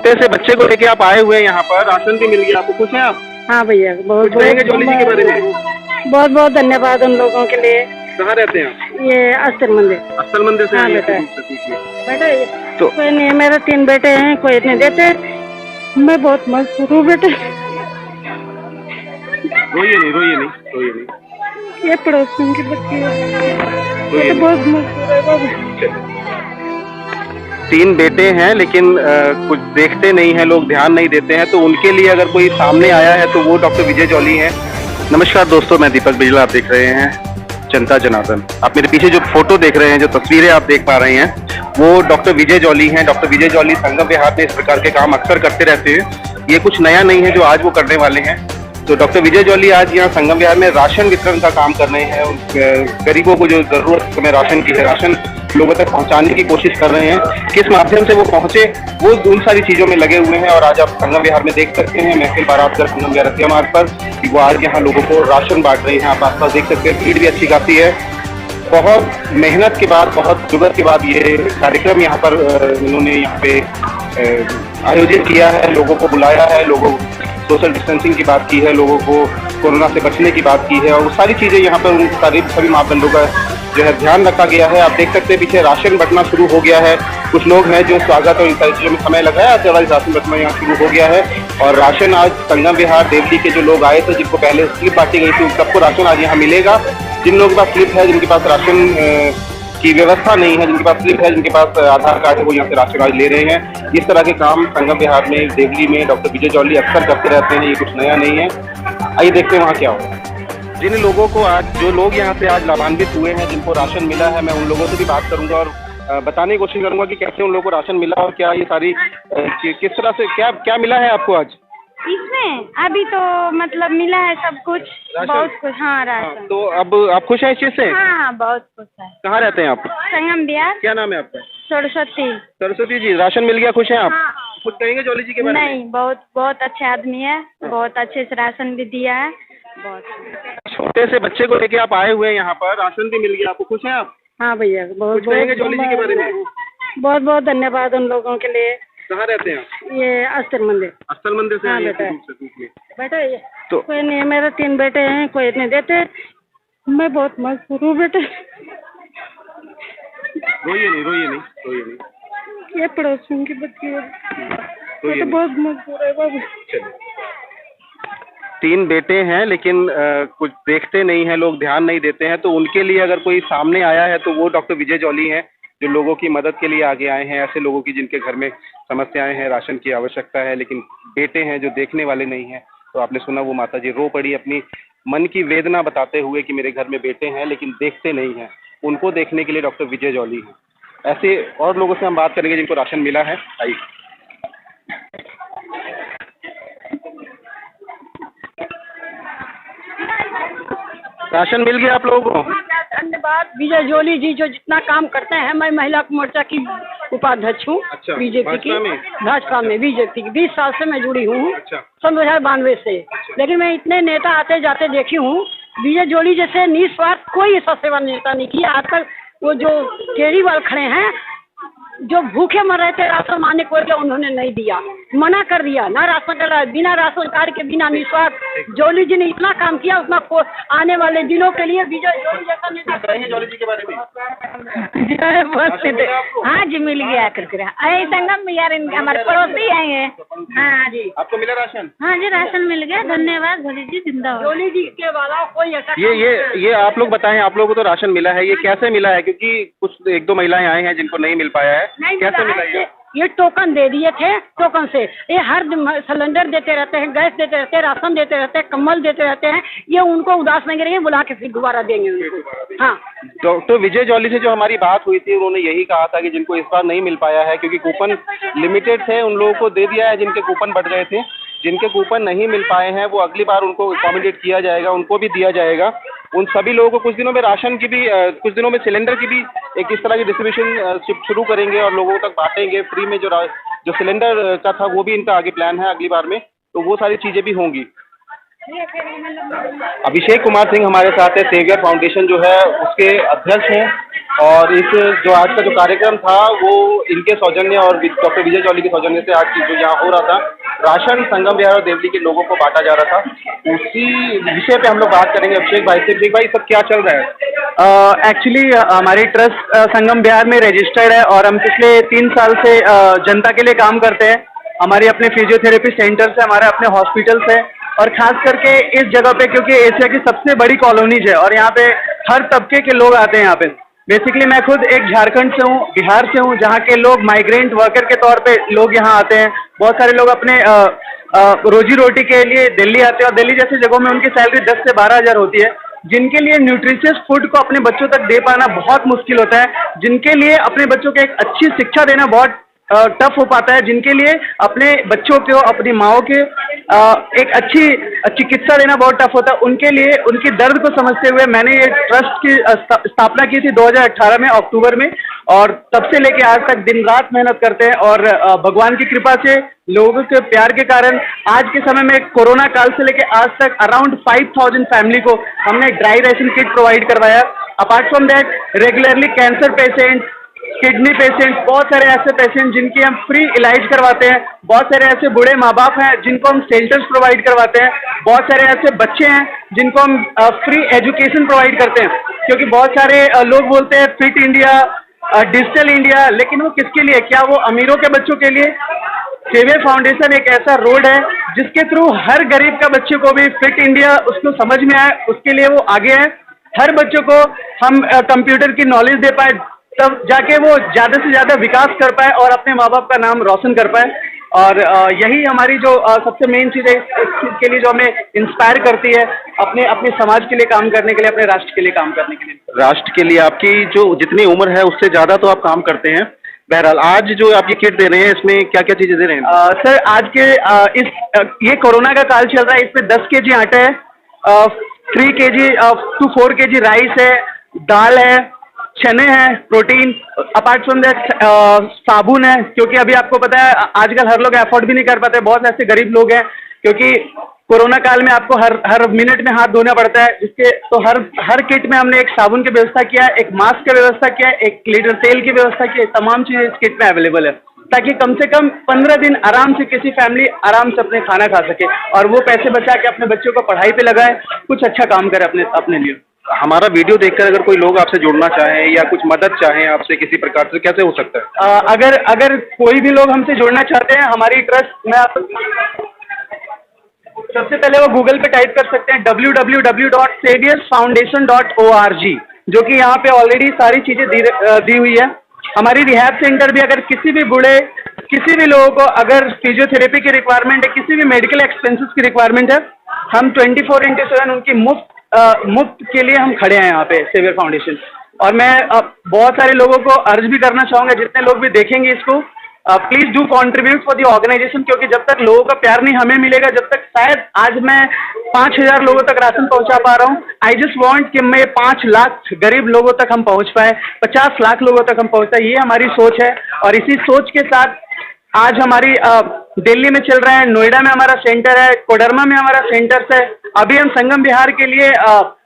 छोटे से बच्चे को लेके आप आए हुए हैं यहाँ पर, राशन भी मिल गया आपको, खुश हैं आप? हाँ भैया, बहुत कहेंगे जॉली जी के बारे में? बहुत बहुत धन्यवाद उन लोगों के लिए। कहाँ रहते हैं आप? ये अस्तर मंदिर। अस्सल मंदिर से? हाँ बेटा। तो तो कोई नहीं, मेरे 3 बेटे हैं, कोई नहीं देते, मैं बहुत मजबूर हूँ बेटे। रोइए नहीं, रोइए नहीं, रोइए नहीं। ये पड़ोसियों की बच्ची है, तो बहुत मजबूर है बाबू। 3 बेटे हैं लेकिन कुछ देखते नहीं हैं लोग, ध्यान नहीं देते हैं, तो उनके लिए अगर कोई सामने आया है तो वो डॉक्टर विजय जॉली हैं। नमस्कार दोस्तों, मैं दीपक बिजला, आप देख रहे हैं जनता जनार्दन। आप मेरे पीछे जो फोटो देख रहे हैं, जो तस्वीरें आप देख पा रहे हैं, वो डॉक्टर विजय जॉली हैं। डॉक्टर विजय जॉली संगम विहार में इस प्रकार के काम अक्सर करते रहते हैं, ये कुछ नया नहीं है जो आज वो करने वाले हैं। तो डॉक्टर विजय जॉली आज यहाँ संगम विहार में राशन वितरण का काम कर रहे हैं। गरीबों को जो जरूरत में राशन की है, राशन लोगों तक पहुंचाने की कोशिश कर रहे हैं। किस माध्यम से वो पहुंचे, वो उन सारी चीजों में लगे हुए हैं। और आज आप संगम विहार में देख सकते हैं महफिल बारातगढ़ संगम विहार रतिया मार्ग पर कि वो आज यहाँ लोगों को राशन बांट रहे हैं। आप आसपास देख सकते हैं, भीड़ भी अच्छी खासी है। बहुत मेहनत के बाद, बहुत जुगत के बाद ये कार्यक्रम यहाँ पर इन्होंने यहाँ पे आयोजित किया है। लोगों को बुलाया है, लोगों सोशल डिस्टेंसिंग की बात की है, लोगों को कोरोना से बचने की बात की है, और वो सारी चीज़ें यहाँ पर उन सभी मापदंडों का जो है ध्यान रखा गया है। आप देख सकते हैं पीछे राशन बंटना शुरू हो गया है। कुछ लोग हैं जो स्वागत और इन सारी चीज़ों में समय लगा है, आज राशन बंटना यहाँ शुरू हो गया है। और राशन आज संगम विहार देवली के जो लोग आए थे, जिनको पहले स्लिप बांटी गई थी, उन सबको राशन आज यहाँ मिलेगा। जिन लोगों के पास स्लिप है, जिनके पास राशन की व्यवस्था नहीं है, जिनके पास स्लिप है, जिनके पास आधार कार्ड है, वो यहाँ से राशन आज ले रहे हैं। इस तरह के काम संगम विहार में, देवली में डॉक्टर विजय जॉली अक्सर करते रहते हैं, ये कुछ नया नहीं है। आइए देखते हैं वहाँ क्या हो। जिन लोगों को आज, जो लोग यहाँ से आज लाभान्वित हुए हैं, जिनको राशन मिला है, मैं उन लोगों से भी बात करूंगा और बताने की कोशिश करूंगा कि कैसे उन लोगों को राशन मिला और क्या ये सारी किस तरह से क्या क्या मिला है आपको आज इसमें। अभी तो मतलब मिला है सब कुछ, बहुत कुछ। हाँ, राशन। तो अब आप खुश हैं इस चीज से? हाँ, बहुत खुश है। कहाँ रहते हैं आप? संगम विहार। क्या नाम है आपका? सरस्वती। सरस्वती जी, राशन मिल गया, खुश हैं आप? हाँ। कुछ कहेंगे जॉली जी के बारे में? नहीं, बहुत बहुत अच्छे आदमी है, बहुत अच्छे से राशन भी दिया है, बहुत। छोटे से बच्चे को लेके आप आए हुए हैं यहाँ पर, राशन भी मिल गया आपको, खुश हैं आप? हाँ भैया, बहुत कुछ कहेंगे जॉली जी के बारे में? बहुत बहुत धन्यवाद उन लोगों के लिए। कहाँ रहते हैं आप? ये अस्तर मंदिर। अस्सल मंदिर से? हाँ बेटा। बेटा तो कोई नहीं, मेरे 3 बेटे हैं, कोई नहीं देते, मैं बहुत मजबूर हूँ बेटे। रोइए नहीं, रोइए नहीं, रोइए नहीं। ये पड़ोसियों की बच्ची है, रोइए तो नहीं। बहुत मजबूर है बाबू। 3 बेटे हैं लेकिन कुछ देखते नहीं हैं लोग, ध्यान नहीं देते हैं, तो उनके लिए अगर कोई सामने आया है तो वो डॉक्टर विजय जॉली हैं, जो लोगों की मदद के लिए आगे आए हैं। ऐसे लोगों की जिनके घर में समस्याएं हैं, राशन की आवश्यकता है, लेकिन बेटे हैं जो देखने वाले नहीं हैं। तो आपने सुना, वो माता जी रो पड़ी अपनी मन की वेदना बताते हुए कि मेरे घर में बेटे हैं लेकिन देखते नहीं हैं। उनको देखने के लिए डॉक्टर विजय जॉली हैं। ऐसे और लोगों से हम बात करेंगे जिनको राशन मिला है। आइए। राशन मिल गया आप लोगों को? धन्यवाद विजय जॉली जी, जो जितना काम करते हैं। मैं महिला मोर्चा की उपाध्यक्ष हूँ। अच्छा, बीजेपी की, भाजपा में बीजेपी की 20 साल से मैं जुड़ी हूँ। अच्छा। सन 2092 से। लेकिन मैं इतने नेता आते जाते देखी हूँ। विजय जॉली जैसे निस्वार्थ कोई ऐसा सेवा नेता नहीं किया आज तक। वो जो केजरीवाल खड़े हैं, जो भूखे मर रहे थे, राशन मांगने को क्या उन्होंने नहीं दिया, मना कर दिया। ना राशन का, बिना राशन कार्ड के, बिना निस्वार्थ जॉली जी ने इतना काम किया, उतना आने वाले दिनों के लिए विजय जॉली जैसा नेता। जॉली जी के बारे में? हाँ जी, मिल गया करके। अरे संगम में यार, हमारे पड़ोसी आए। हाँ जी। आपको मिला राशन? हाँ जी, राशन मिल गया, धन्यवाद जॉली जी, जिंदाबाद। जॉली जी के वाला कोई ऐसा ये आप लोग बताएं, आप लोगों को तो राशन मिला है, ये कैसे मिला है? क्योंकि कुछ 1-2 महिलाएं आई हैं जिनको नहीं मिल पाया है, कैसे मिला है? ये टोकन दे दिए थे, टोकन से ये हर सिलेंडर देते रहते हैं, गैस देते रहते हैं, राशन देते रहते हैं, कम्बल देते रहते हैं। ये उनको उदास नहीं करेंगे, बुला के फिर दोबारा देंगे उनको। हाँ, डॉक्टर विजय जॉली से जो हमारी बात हुई थी, उन्होंने यही कहा था कि जिनको इस बार नहीं मिल पाया है, क्योंकि कूपन लिमिटेड थे, उन लोगों को दे दिया है जिनके कूपन बढ़ गए थे। जिनके कूपन नहीं मिल पाए हैं, वो अगली बार उनको अकोमोडेट किया जाएगा, उनको भी दिया जाएगा। उन सभी लोगों को कुछ दिनों में राशन की भी, कुछ दिनों में सिलेंडर की भी एक इस तरह की डिस्ट्रीब्यूशन शुरू करेंगे और लोगों तक बांटेंगे फ्री में। जो सिलेंडर का था, वो भी इनका आगे प्लान है अगली बार में, तो वो सारी चीज़ें भी होंगी। अभिषेक कुमार सिंह हमारे साथ है, सेवियर फाउंडेशन जो है उसके अध्यक्ष हैं। और इस जो आज का जो कार्यक्रम था वो इनके सौजन्य और डॉक्टर विजय जॉली के सौजन्य से आज की जो यहाँ हो रहा था, राशन संगम विहार और देवली के लोगों को बांटा जा रहा था। उसी विषय पे हम लोग बात करेंगे अभिषेक भाई से। अभिषेक भाई, सब क्या चल रहा है? एक्चुअली हमारी ट्रस्ट संगम बिहार में रजिस्टर्ड है और हम पिछले 3 साल से जनता के लिए काम करते हैं। हमारे अपने फिजियोथेरेपी सेंटर्स है, हमारे अपने हॉस्पिटल्स है, और खास करके इस जगह पे क्योंकि एशिया की सबसे बड़ी कॉलोनीज है और यहाँ पे हर तबके के लोग आते हैं यहाँ पे। बेसिकली मैं खुद एक झारखंड से हूँ, बिहार से हूँ, जहाँ के लोग माइग्रेंट वर्कर के तौर पे लोग यहाँ आते हैं। बहुत सारे लोग अपने रोजी रोटी के लिए दिल्ली आते हैं और दिल्ली जैसी जगहों में उनकी सैलरी 10 से 12 हज़ार होती है, जिनके लिए न्यूट्रिशियस फूड को अपने बच्चों तक दे पाना बहुत मुश्किल होता है, जिनके लिए अपने बच्चों को एक अच्छी शिक्षा देना बहुत टफ हो पाता है, जिनके लिए अपने बच्चों को, अपनी माओ के एक अच्छी चिकित्सा देना बहुत टफ होता है। उनके लिए उनकी दर्द को समझते हुए मैंने ये ट्रस्ट की स्थापना की थी 2018 में अक्टूबर में, और तब से लेके आज तक दिन रात मेहनत करते हैं। और भगवान की कृपा से, लोगों के प्यार के कारण आज के समय में कोरोना काल से लेके आज तक अराउंड 5000 फैमिली को हमने ड्राई राशन किट प्रोवाइड करवाया। Apart from that regularly cancer patient, kidney patient, बहुत सारे ऐसे पेशेंट जिनकी हम फ्री इलाज करवाते हैं। बहुत सारे ऐसे बूढ़े माँ बाप हैं जिनको हम शेल्टर्स प्रोवाइड करवाते हैं। बहुत सारे ऐसे बच्चे हैं जिनको हम फ्री एजुकेशन प्रोवाइड करते हैं, क्योंकि बहुत सारे लोग बोलते हैं फिट इंडिया, डिजिटल इंडिया, लेकिन वो किसके लिए? क्या वो अमीरों के बच्चों के लिए? सेवियर फाउंडेशन एक ऐसा रोड है जिसके थ्रू हर गरीब का बच्चे को भी फिट इंडिया उसको समझ में आए, उसके लिए वो आगे है। हर बच्चों को हम कंप्यूटर की नॉलेज दे पाए, तब जाके वो ज़्यादा से ज़्यादा विकास कर पाए और अपने माँ बाप का नाम रोशन कर पाए। और यही हमारी जो सबसे मेन चीज़ है, इस चीज़ के लिए जो हमें इंस्पायर करती है अपने समाज के लिए काम करने के लिए, अपने राष्ट्र के लिए काम करने के लिए। राष्ट्र के लिए आपकी जो जितनी उम्र है उससे ज़्यादा तो आप काम करते हैं। बहरहाल, आज जो आप ये किट दे रहे हैं इसमें क्या क्या चीज़ें दे रहे हैं? सर, आज के ये कोरोना का काल चल रहा है, इसमें 10 kg आटा है, 3 kg to 4 kg राइस है, दाल है, चने हैं, प्रोटीन। अपार्ट फ्रॉम दैट साबुन है, क्योंकि अभी आपको पता है आजकल हर लोग अफोर्ड भी नहीं कर पाते। बहुत ऐसे गरीब लोग हैं, क्योंकि कोरोना काल में आपको हर मिनट में हाथ धोना पड़ता है, जिसके तो हर किट में हमने एक साबुन की व्यवस्था किया है, एक मास्क की व्यवस्था किया है, 1 लीटर तेल की व्यवस्था की है। तमाम चीज़ें इस किट में अवेलेबल है, ताकि कम से कम 15 दिन आराम से किसी फैमिली आराम से अपने खाना खा सके और वो पैसे बचा के अपने बच्चों को पढ़ाई पे लगाए, कुछ अच्छा काम करे अपने लिए। हमारा वीडियो देखकर अगर कोई लोग आपसे जुड़ना चाहें या कुछ मदद चाहें आपसे किसी प्रकार से, कैसे हो सकता है? अगर कोई भी लोग हमसे जुड़ना चाहते हैं, हमारी ट्रस्ट में आप सबसे पहले वो गूगल पे टाइप कर सकते हैं www.saviorsfoundation.org, जो कि यहाँ पे ऑलरेडी सारी चीज़ें दी हुई है। हमारी रिहैब सेंटर भी, अगर किसी भी लोगों को अगर फिजियोथेरेपी की रिक्वायरमेंट है, किसी भी मेडिकल एक्सपेंसेस की रिक्वायरमेंट है, हम 24/7 उनकी मुफ्त के लिए हम खड़े हैं यहाँ पे सेवियर फाउंडेशन। और मैं बहुत सारे लोगों को अर्ज भी करना चाहूँगा, जितने लोग भी देखेंगे इसको, please do contribute for the organization, क्योंकि जब तक लोगों का प्यार नहीं हमें मिलेगा, जब तक शायद आज मैं 5000 लोगों तक राशन पहुंचा पा रहा हूं, आई जस्ट वांट कि मैं 5 लाख गरीब लोगों तक हम पहुंच पाए, 50 लाख लोगों तक हम पहुंच पाए। ये हमारी सोच है और इसी सोच के साथ आज हमारी दिल्ली में चल रहा है, नोएडा में हमारा सेंटर है, कोडरमा में हमारा सेंटर है। अभी हम संगम विहार के लिए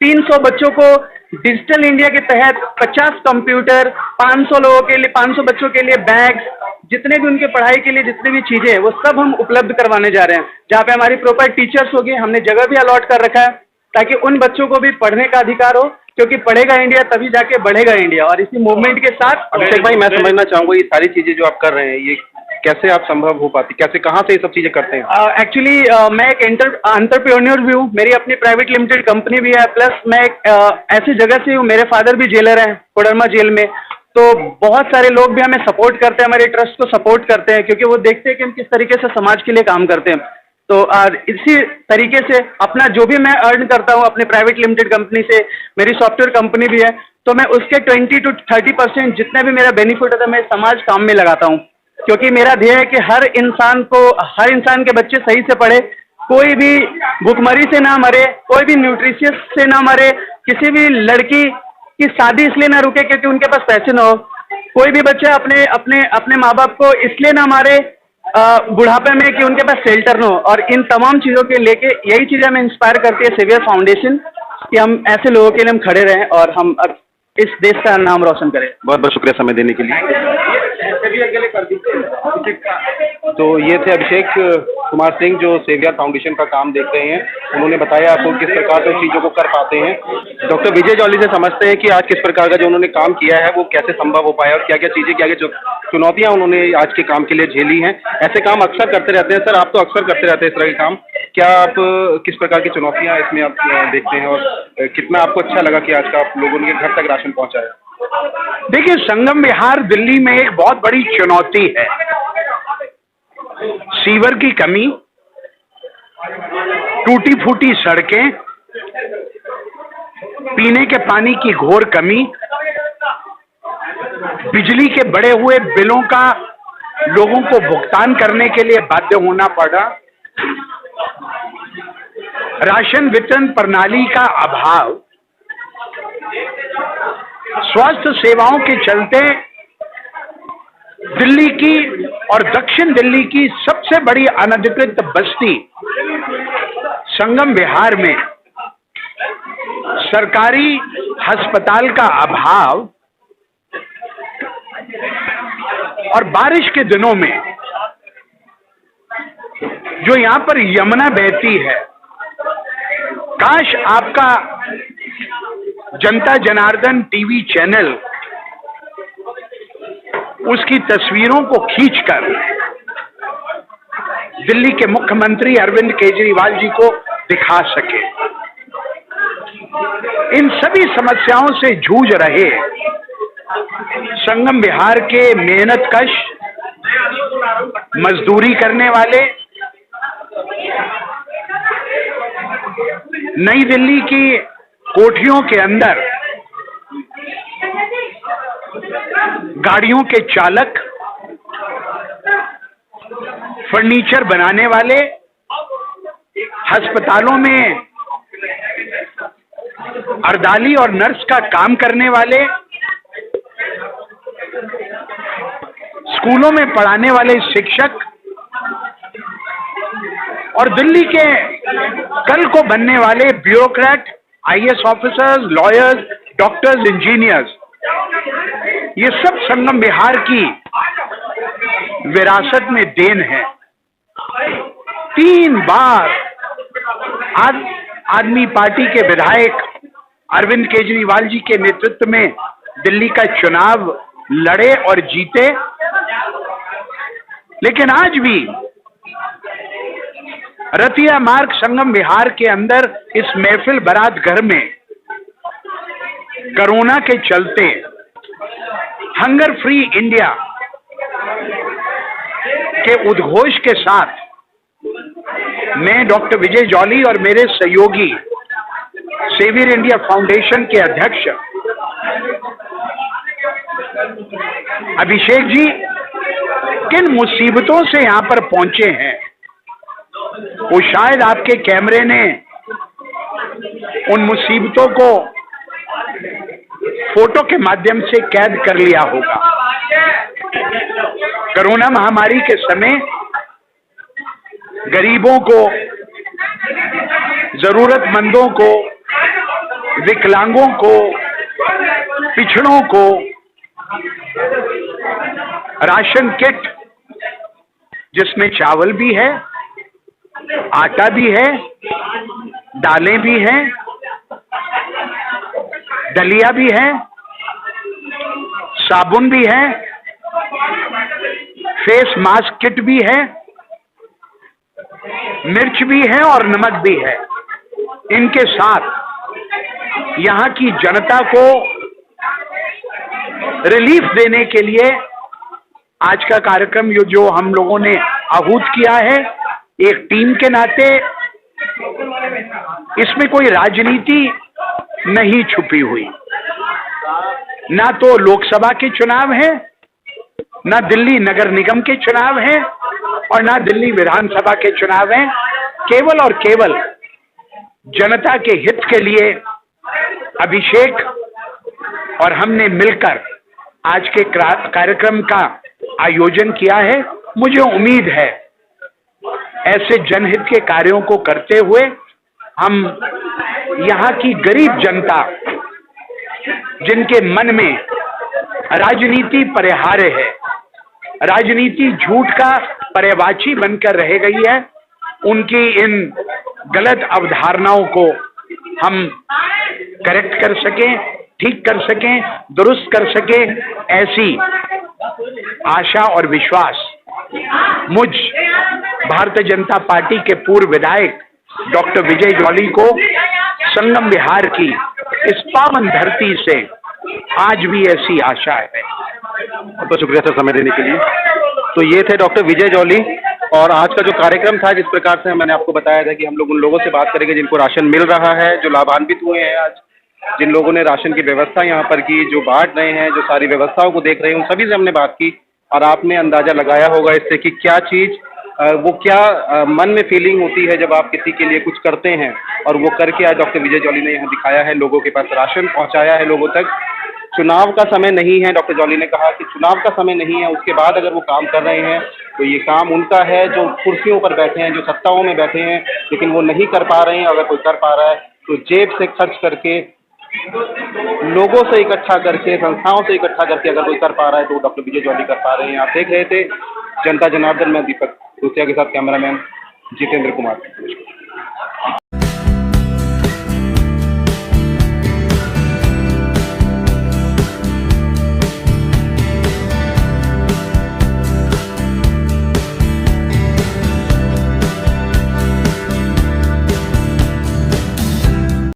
300 बच्चों को डिजिटल इंडिया के तहत 50 कंप्यूटर, 500 लोगों के लिए, 500 बच्चों के लिए बैग्स, जितने भी उनके पढ़ाई के लिए जितनी भी चीज़ें हैं वो सब हम उपलब्ध करवाने जा रहे हैं, जहाँ पे हमारी प्रॉपर टीचर्स होगी। हमने जगह भी अलॉट कर रखा है ताकि उन बच्चों को भी पढ़ने का अधिकार हो, क्योंकि पढ़ेगा इंडिया तभी जाके बढ़ेगा इंडिया। और इसी मूवमेंट के साथ अभिषेक भाई, मैं समझना चाहूँगा ये सारी चीज़ें जो आप कर रहे हैं, ये कैसे आप संभव हो पाती, कैसे, कहाँ से ये सब चीज़ें करते हैं? एक्चुअली मैं एक एंटरप्रेन्योर भी हूँ, मेरी अपनी प्राइवेट लिमिटेड कंपनी भी है, प्लस मैं एक ऐसी जगह से हूँ, मेरे फादर भी जेलर हैं कोडरमा जेल में, तो बहुत सारे लोग भी हमें सपोर्ट करते हैं, हमारे ट्रस्ट को सपोर्ट करते हैं, क्योंकि वो देखते हैं कि हम किस तरीके से समाज के लिए काम करते हैं। तो इसी तरीके से अपना जो भी मैं अर्न करता हूँ अपने प्राइवेट लिमिटेड कंपनी से, मेरी सॉफ्टवेयर कंपनी भी है, तो मैं उसके 20 to 30% जितना भी मेरा बेनिफिट होता है मैं समाज काम में लगाता हूँ, क्योंकि मेरा ध्येय है कि हर इंसान के बच्चे सही से पढ़े, कोई भी भूखमरी से ना मरे, कोई भी न्यूट्रिशियस से ना मरे, किसी भी लड़की की शादी इसलिए ना रुके क्योंकि उनके पास पैसे ना हो, कोई भी बच्चा अपने माँ बाप को इसलिए ना मारे बुढ़ापे में कि उनके पास शेल्टर हो, और इन तमाम चीज़ों के लेके यही चीज़ हमें इंस्पायर करती है सेवियर फाउंडेशन, कि हम ऐसे लोगों के लिए हम खड़े रहें और हम इस देश का नाम रोशन करें। बहुत बहुत शुक्रिया समय देने के लिए। तो ये थे अभिषेक कुमार सिंह जो सेवियर फाउंडेशन का काम देख रहे हैं। उन्होंने बताया आपको किस प्रकार से चीज़ों को कर पाते हैं। डॉक्टर विजय जॉली से समझते हैं कि आज किस प्रकार का जो उन्होंने काम किया है वो कैसे संभव हो पाया और क्या क्या चीज़ें, क्या क्या चुनौतियाँ उन्होंने आज के काम के लिए झेली हैं। ऐसे काम अक्सर करते रहते हैं सर, आप तो अक्सर करते रहते हैं इस तरह के काम। क्या आप किस प्रकार की चुनौतियाँ इसमें आप देखते हैं और कितना आपको अच्छा लगा कि आज का आप लोगों ने घर तक राशन पहुँचाया? देखिए, संगम विहार दिल्ली में एक बहुत बड़ी चुनौती है। सीवर की कमी, टूटी फूटी सड़कें, पीने के पानी की घोर कमी, बिजली के बढ़े हुए बिलों का लोगों को भुगतान करने के लिए बाध्य होना पड़ा, राशन वितरण प्रणाली का अभाव, स्वास्थ्य सेवाओं के चलते दिल्ली की और दक्षिण दिल्ली की सबसे बड़ी अनधिकृत बस्ती संगम विहार में सरकारी अस्पताल का अभाव, और बारिश के दिनों में जो यहां पर यमुना बहती है, काश आपका जनता जनार्दन टीवी चैनल उसकी तस्वीरों को खींचकर दिल्ली के मुख्यमंत्री अरविंद केजरीवाल जी को दिखा सके। इन सभी समस्याओं से जूझ रहे संगम विहार के मेहनतकश, मजदूरी करने वाले, नई दिल्ली की कोठियों के अंदर गाड़ियों के चालक, फर्नीचर बनाने वाले, अस्पतालों में अर्दाली और नर्स का काम करने वाले, स्कूलों में पढ़ाने वाले शिक्षक, और दिल्ली के कल को बनने वाले bureaucrat, IAS officers, lawyers, doctors, engineers, ये सब संगम विहार की विरासत में देन है। 3 बार आदमी पार्टी के विधायक अरविंद केजरीवाल जी के नेतृत्व में दिल्ली का चुनाव लड़े और जीते, लेकिन आज भी रतिया मार्ग संगम विहार के अंदर इस महफिल बारात घर में कोरोना के चलते हंगर फ्री इंडिया के उद्घोष के साथ मैं डॉक्टर विजय जॉली और मेरे सहयोगी सेवियर इंडिया फाउंडेशन के अध्यक्ष अभिषेक जी किन मुसीबतों से यहां पर पहुंचे हैं, वो शायद आपके कैमरे ने उन मुसीबतों को फोटो के माध्यम से कैद कर लिया होगा। कोरोना महामारी के समय गरीबों को, जरूरतमंदों को, विकलांगों को, पिछड़ों को राशन किट, जिसमें चावल भी है, आटा भी है, दालें भी हैं, दलिया भी है, साबुन भी है, फेस मास्क किट भी है, मिर्च भी है और नमक भी है। इनके साथ यहाँ की जनता को रिलीफ देने के लिए आज का कार्यक्रम जो हम लोगों ने आहूत किया है, एक टीम के नाते इसमें कोई राजनीति नहीं छुपी हुई। ना तो लोकसभा के चुनाव हैं, ना दिल्ली नगर निगम के चुनाव हैं, और ना दिल्ली विधानसभा के चुनाव हैं। केवल और केवल जनता के हित के लिए अभिषेक और हमने मिलकर आज के कार्यक्रम का आयोजन किया है। मुझे उम्मीद है ऐसे जनहित के कार्यों को करते हुए हम यहाँ की गरीब जनता, जिनके मन में राजनीति परिहार्य है, राजनीति झूठ का पर्यवाची बनकर रह गई है, उनकी इन गलत अवधारणाओं को हम करेक्ट कर सकें, ठीक कर सकें, दुरुस्त कर सकें, ऐसी आशा और विश्वास मुझ भारतीय जनता पार्टी के पूर्व विधायक डॉक्टर विजय जॉली को संगम विहार की इस पावन धरती से आज भी ऐसी आशा है। बहुत बहुत शुक्रिया सर समय देने के लिए। तो ये थे डॉक्टर विजय जॉली और आज का जो कार्यक्रम था, जिस प्रकार से मैंने आपको बताया था कि हम लोग उन लोगों से बात करेंगे जिनको राशन मिल रहा है, जो लाभान्वित हुए हैं आज, जिन लोगों ने राशन की व्यवस्था यहाँ पर की, जो बांट रहे हैं, जो सारी व्यवस्थाओं को देख रहे हैं, उन सभी से हमने बात की और आपने अंदाजा लगाया होगा इससे कि क्या चीज़ वो क्या मन में फीलिंग होती है जब आप किसी के लिए कुछ करते हैं, और वो करके आज डॉक्टर विजय जॉली ने यहाँ दिखाया है, लोगों के पास राशन पहुँचाया है लोगों तक। चुनाव का समय नहीं है, डॉक्टर जॉली ने कहा कि चुनाव का समय नहीं है, उसके बाद अगर वो काम कर रहे हैं तो ये काम उनका है जो कुर्सियों पर बैठे हैं, जो सत्ताओं में बैठे हैं, लेकिन वो नहीं कर पा रहे हैं। अगर कोई कर पा रहा है तो जेब से खर्च करके, लोगों से इकट्ठा करके, संस्थाओं से इकट्ठा करके अगर कोई कर पा रहा है तो डॉक्टर विजय जॉली कर पा रहे हैं। आप देख रहे थे जनता जनार्दन में दीपक दूसरिया के साथ कैमरामैन जितेंद्र कुमार।